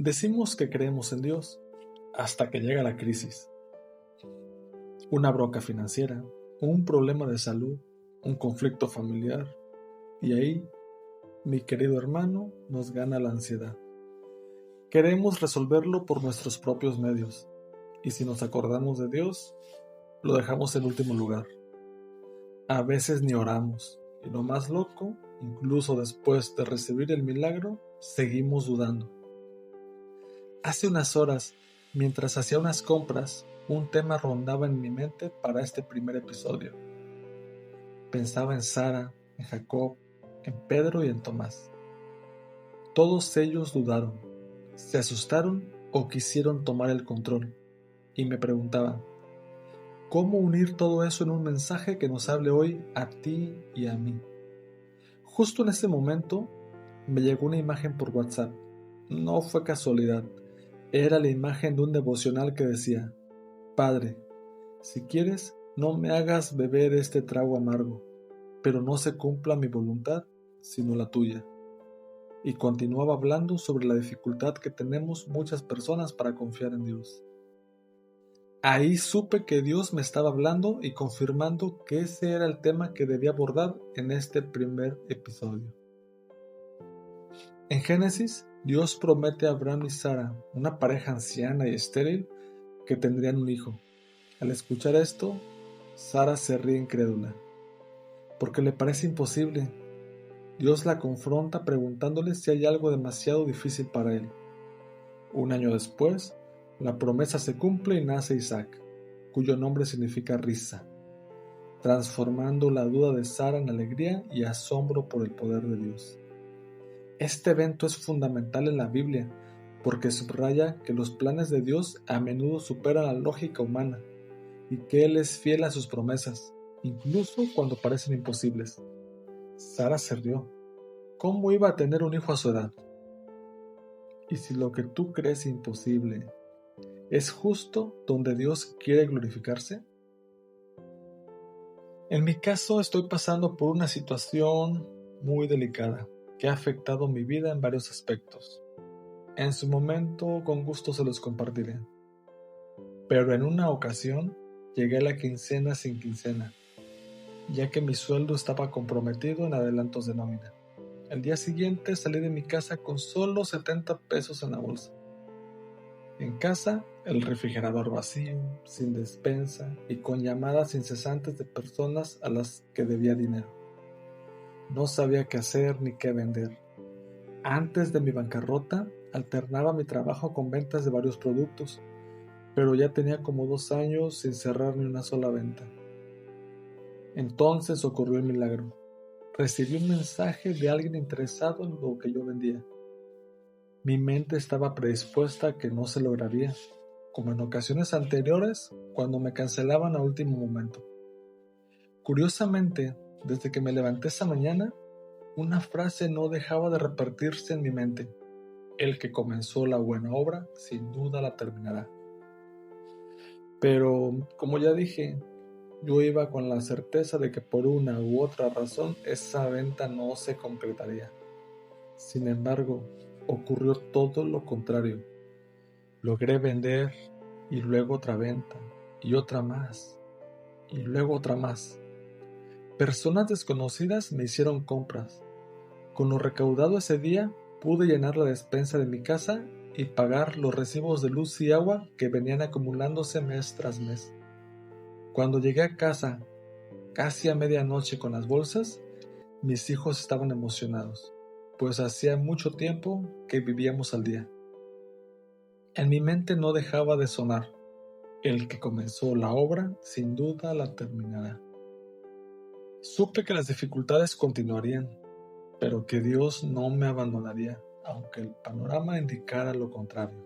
Decimos que creemos en Dios hasta que llega la crisis, una bronca financiera, un problema de salud, un conflicto familiar, y ahí, mi querido hermano, nos gana la ansiedad. Queremos resolverlo por nuestros propios medios, y si nos acordamos de Dios, lo dejamos en último lugar. A veces ni oramos, y lo más loco, incluso después de recibir el milagro, seguimos dudando. Hace unas horas, mientras hacía unas compras, un tema rondaba en mi mente para este primer episodio. Pensaba en Sara, en Jacob, en Pedro y en Tomás. Todos ellos dudaron, se asustaron o quisieron tomar el control, y me preguntaban, ¿cómo unir todo eso en un mensaje que nos hable hoy a ti y a mí? Justo en ese momento, me llegó una imagen por WhatsApp. No fue casualidad. Era la imagen de un devocional que decía, Padre, si quieres, no me hagas beber este trago amargo, pero no se cumpla mi voluntad, sino la tuya. Y continuaba hablando sobre la dificultad que tenemos muchas personas para confiar en Dios. Ahí supe que Dios me estaba hablando y confirmando que ese era el tema que debía abordar en este primer episodio. En Génesis, Dios promete a Abraham y Sara, una pareja anciana y estéril, que tendrían un hijo. Al escuchar esto, Sara se ríe incrédula, porque le parece imposible. Dios la confronta preguntándole si hay algo demasiado difícil para él. Un año después, la promesa se cumple y nace Isaac, cuyo nombre significa risa, transformando la duda de Sara en alegría y asombro por el poder de Dios. Este evento es fundamental en la Biblia porque subraya que los planes de Dios a menudo superan la lógica humana y que Él es fiel a sus promesas, incluso cuando parecen imposibles. Sara se rió. ¿Cómo iba a tener un hijo a su edad? Y si lo que tú crees imposible es justo donde Dios quiere glorificarse. En mi caso estoy pasando por una situación muy delicada que ha afectado mi vida en varios aspectos. En su momento con gusto se los compartiré. Pero en una ocasión llegué a la quincena sin quincena, ya que mi sueldo estaba comprometido en adelantos de nómina. El día siguiente salí de mi casa con solo 70 pesos en la bolsa. En casa, el refrigerador vacío, sin despensa y con llamadas incesantes de personas a las que debía dinero. No sabía qué hacer ni qué vender. Antes de mi bancarrota, alternaba mi trabajo con ventas de varios productos, pero ya tenía como 2 años sin cerrar ni una sola venta. Entonces ocurrió el milagro. Recibí un mensaje de alguien interesado en lo que yo vendía. Mi mente estaba predispuesta a que no se lograría, como en ocasiones anteriores cuando me cancelaban a último momento. Curiosamente, desde que me levanté esa mañana, una frase no dejaba de repetirse en mi mente. El que comenzó la buena obra, sin duda la terminará. Pero, como ya dije, yo iba con la certeza de que por una u otra razón esa venta no se concretaría. Sin embargo, ocurrió todo lo contrario. Logré vender y luego otra venta y otra más y luego otra más. Personas desconocidas me hicieron compras. Con lo recaudado ese día pude llenar la despensa de mi casa y pagar los recibos de luz y agua que venían acumulándose mes tras mes. Cuando llegué a casa, casi a medianoche con las bolsas, mis hijos estaban emocionados, pues hacía mucho tiempo que vivíamos al día. En mi mente no dejaba de sonar, el que comenzó la obra sin duda la terminará. Supe que las dificultades continuarían, pero que Dios no me abandonaría, aunque el panorama indicara lo contrario.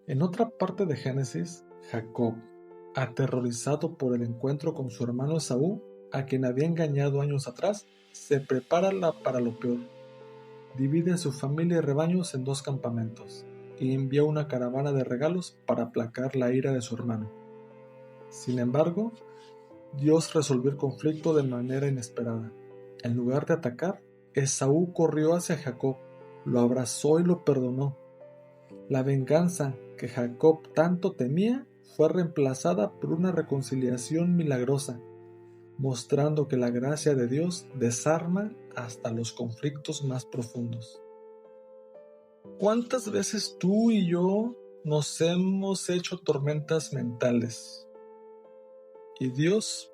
En otra parte de Génesis, Jacob, aterrorizado por el encuentro con su hermano Esaú, a quien había engañado años atrás, se prepara para lo peor. Divide a su familia y rebaños en 2 campamentos y envía una caravana de regalos para aplacar la ira de su hermano. Sin embargo, Dios resolvió el conflicto de manera inesperada. En lugar de atacar, Esaú corrió hacia Jacob, lo abrazó y lo perdonó, La venganza que Jacob tanto temía fue reemplazada por una reconciliación milagrosa, mostrando que la gracia de Dios desarma hasta los conflictos más profundos. ¿Cuántas veces tú y yo nos hemos hecho tormentas mentales y Dios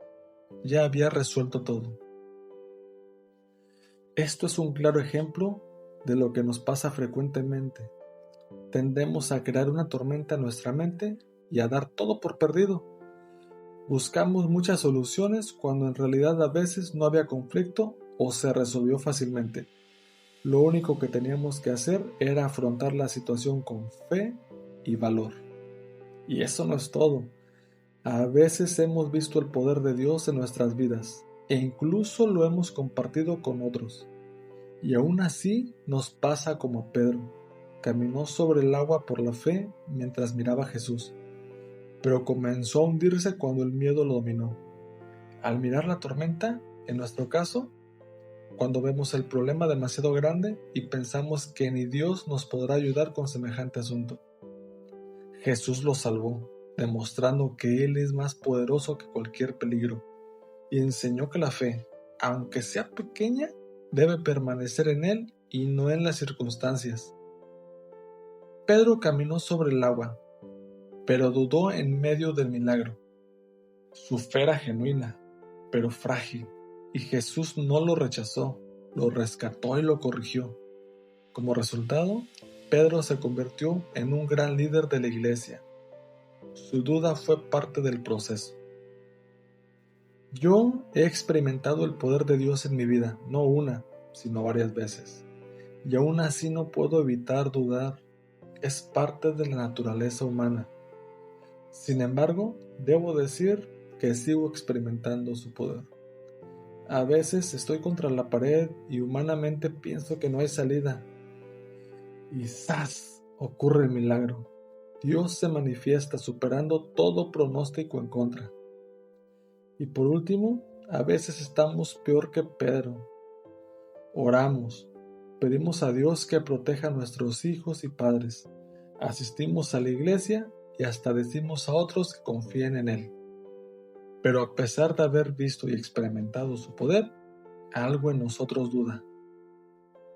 ya había resuelto todo? Esto es un claro ejemplo de lo que nos pasa frecuentemente. Tendemos a crear una tormenta en nuestra mente y a dar todo por perdido. Buscamos muchas soluciones cuando en realidad a veces no había conflicto o se resolvió fácilmente. Lo único que teníamos que hacer era afrontar la situación con fe y valor. Y eso no es todo. A veces hemos visto el poder de Dios en nuestras vidas e incluso lo hemos compartido con otros. Y aún así nos pasa como a Pedro. Caminó sobre el agua por la fe mientras miraba a Jesús, pero comenzó a hundirse cuando el miedo lo dominó. Al mirar la tormenta, en nuestro caso, cuando vemos el problema demasiado grande y pensamos que ni Dios nos podrá ayudar con semejante asunto. Jesús lo salvó, demostrando que Él es más poderoso que cualquier peligro, y enseñó que la fe, aunque sea pequeña, debe permanecer en Él y no en las circunstancias. Pedro caminó sobre el agua, pero dudó en medio del milagro. Su fe era genuina, pero frágil, y Jesús no lo rechazó, lo rescató y lo corrigió. Como resultado, Pedro se convirtió en un gran líder de la iglesia. Su duda fue parte del proceso. Yo he experimentado el poder de Dios en mi vida, no una, sino varias veces. Y aún así no puedo evitar dudar. Es parte de la naturaleza humana. Sin embargo, debo decir que sigo experimentando su poder. A veces estoy contra la pared y humanamente pienso que no hay salida. Y ¡zas! Ocurre el milagro. Dios se manifiesta superando todo pronóstico en contra. Y por último, a veces estamos peor que Pedro. Oramos, pedimos a Dios que proteja a nuestros hijos y padres. Asistimos a la iglesia y hasta decimos a otros que confíen en Él. Pero a pesar de haber visto y experimentado su poder, algo en nosotros duda.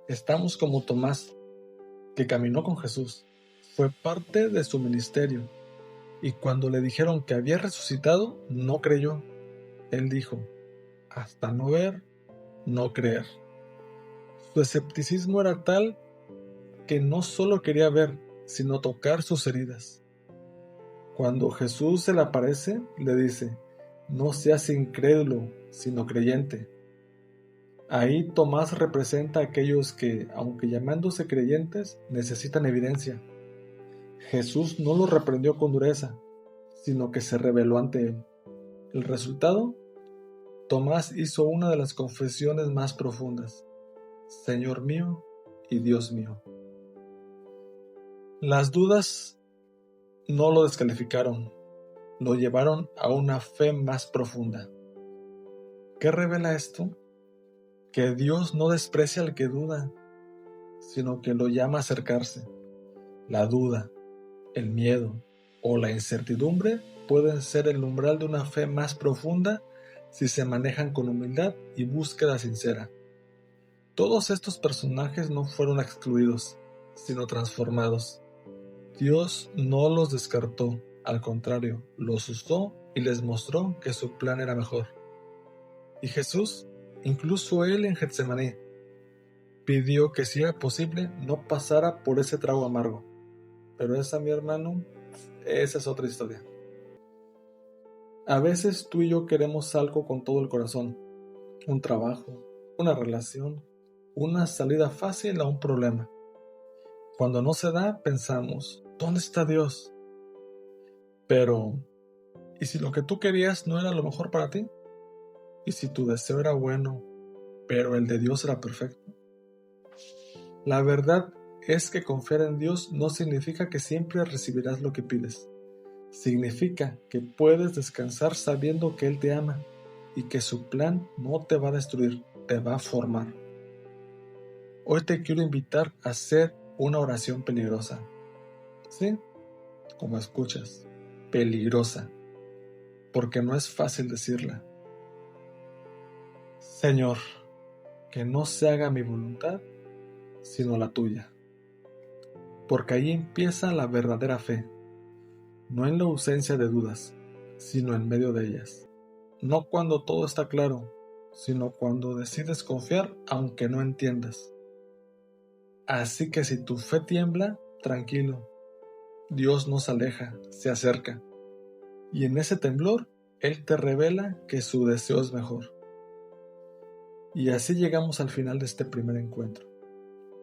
Estamos como Tomás, que caminó con Jesús. Fue parte de su ministerio. Y cuando le dijeron que había resucitado, no creyó. Él dijo, hasta no ver, no creer. Su escepticismo era tal que no solo quería ver, sino tocar sus heridas. Cuando Jesús se le aparece, le dice, no seas incrédulo, sino creyente. Ahí Tomás representa a aquellos que, aunque llamándose creyentes, necesitan evidencia. Jesús no lo reprendió con dureza, sino que se rebeló ante él. El resultado, Tomás hizo una de las confesiones más profundas: Señor mío y Dios mío. Las dudas no lo descalificaron, lo llevaron a una fe más profunda. ¿Qué revela esto? Que Dios no desprecia al que duda, sino que lo llama a acercarse. La duda, el miedo o la incertidumbre pueden ser el umbral de una fe más profunda si se manejan con humildad y búsqueda sincera. Todos estos personajes no fueron excluidos, sino transformados. Dios no los descartó, al contrario, los usó y les mostró que su plan era mejor. Y Jesús, incluso él en Getsemaní, pidió que si era posible no pasara por ese trago amargo. Pero esa, mi hermano, esa es otra historia. A veces tú y yo queremos algo con todo el corazón, un trabajo, una relación, una salida fácil a un problema. Cuando no se da, pensamos, ¿dónde está Dios? Pero, ¿y si lo que tú querías no era lo mejor para ti? ¿Y si tu deseo era bueno, pero el de Dios era perfecto? La verdad es que confiar en Dios no significa que siempre recibirás lo que pides. Significa que puedes descansar sabiendo que Él te ama y que su plan no te va a destruir, te va a formar. Hoy te quiero invitar a hacer una oración peligrosa. Sí, como escuchas, peligrosa, porque no es fácil decirla. Señor, que no se haga mi voluntad, sino la tuya. Porque ahí empieza la verdadera fe, no en la ausencia de dudas, sino en medio de ellas. No cuando todo está claro, sino cuando decides confiar aunque no entiendas. Así que si tu fe tiembla, tranquilo, Dios no se aleja, se acerca. Y en ese temblor, Él te revela que su deseo es mejor. Y así llegamos al final de este primer encuentro.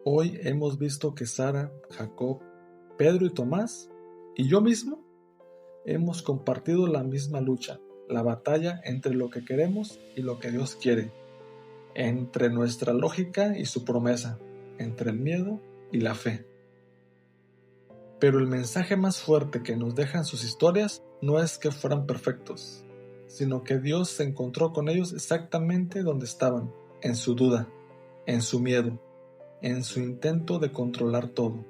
Hoy hemos visto que Sara, Jacob, Pedro y Tomás, y yo mismo, hemos compartido la misma lucha, la batalla entre lo que queremos y lo que Dios quiere, entre nuestra lógica y su promesa, entre el miedo y la fe. Pero el mensaje más fuerte que nos dejan sus historias no es que fueran perfectos, sino que Dios se encontró con ellos exactamente donde estaban, en su duda, en su miedo, en su intento de controlar todo.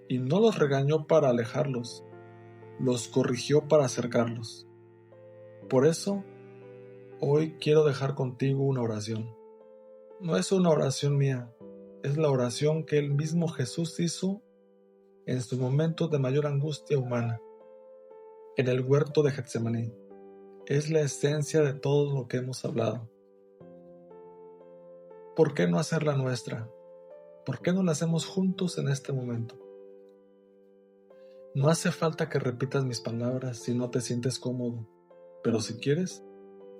Y no los regañó para alejarlos, los corrigió para acercarlos. Por eso, hoy quiero dejar contigo una oración. No es una oración mía, es la oración que el mismo Jesús hizo en sus momentos de mayor angustia humana, en el huerto de Getsemaní. Es la esencia de todo lo que hemos hablado. ¿Por qué no hacerla nuestra? ¿Por qué no la hacemos juntos en este momento? No hace falta que repitas mis palabras si no te sientes cómodo, pero si quieres,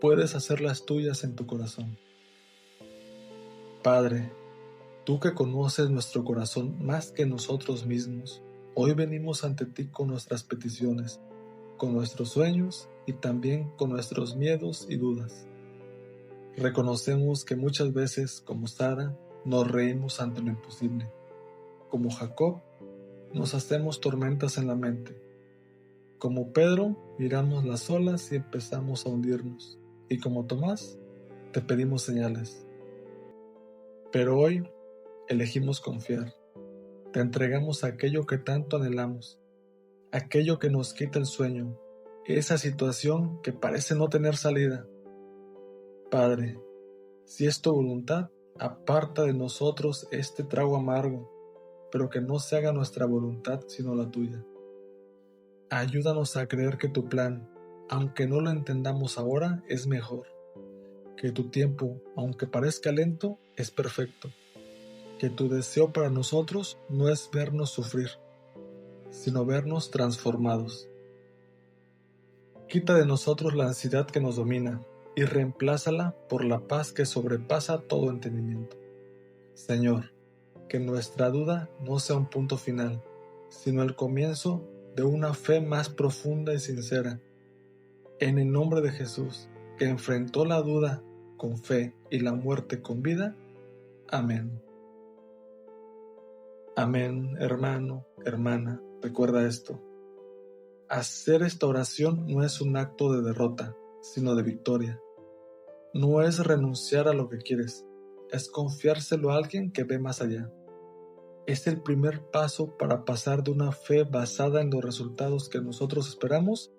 puedes hacerlas tuyas en tu corazón. Padre, tú que conoces nuestro corazón más que nosotros mismos, hoy venimos ante ti con nuestras peticiones, con nuestros sueños y también con nuestros miedos y dudas. Reconocemos que muchas veces, como Sara, nos reímos ante lo imposible. Como Jacob, nos hacemos tormentas en la mente. Como Pedro, miramos las olas y empezamos a hundirnos. Y como Tomás, te pedimos señales. Pero hoy elegimos confiar. Te entregamos aquello que tanto anhelamos, aquello que nos quita el sueño, esa situación que parece no tener salida. Padre, si es tu voluntad, aparta de nosotros este trago amargo, pero que no se haga nuestra voluntad sino la tuya. Ayúdanos a creer que tu plan, aunque no lo entendamos ahora, es mejor, que tu tiempo, aunque parezca lento, es perfecto, que tu deseo para nosotros no es vernos sufrir, sino vernos transformados. Quita de nosotros la ansiedad que nos domina y reemplázala por la paz que sobrepasa todo entendimiento. Señor, que nuestra duda no sea un punto final, sino el comienzo de una fe más profunda y sincera. En el nombre de Jesús, que enfrentó la duda con fe y la muerte con vida. Amén. Amén, hermano, hermana, recuerda esto. Hacer esta oración no es un acto de derrota, sino de victoria. No es renunciar a lo que quieres, es confiárselo a alguien que ve más allá. Es el primer paso para pasar de una fe basada en los resultados que nosotros esperamos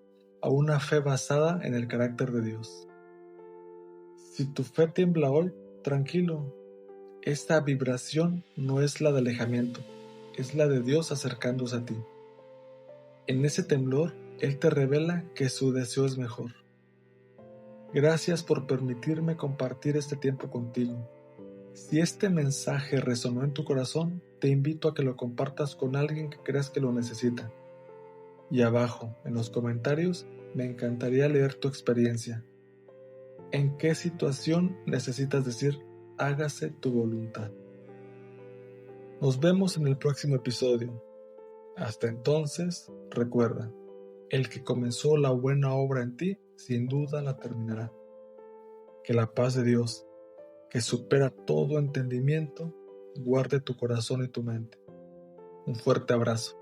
a una fe basada en el carácter de Dios. Si tu fe tiembla hoy, tranquilo. Esta vibración no es la de alejamiento, es la de Dios acercándose a ti. En ese temblor, Él te revela que su deseo es mejor. Gracias por permitirme compartir este tiempo contigo. Si este mensaje resonó en tu corazón, te invito a que lo compartas con alguien que creas que lo necesita. Y abajo, en los comentarios, me encantaría leer tu experiencia. ¿En qué situación necesitas decir, hágase tu voluntad? Nos vemos en el próximo episodio. Hasta entonces, recuerda, el que comenzó la buena obra en ti, sin duda la terminará. Que la paz de Dios, que supera todo entendimiento, guarde tu corazón y tu mente. Un fuerte abrazo.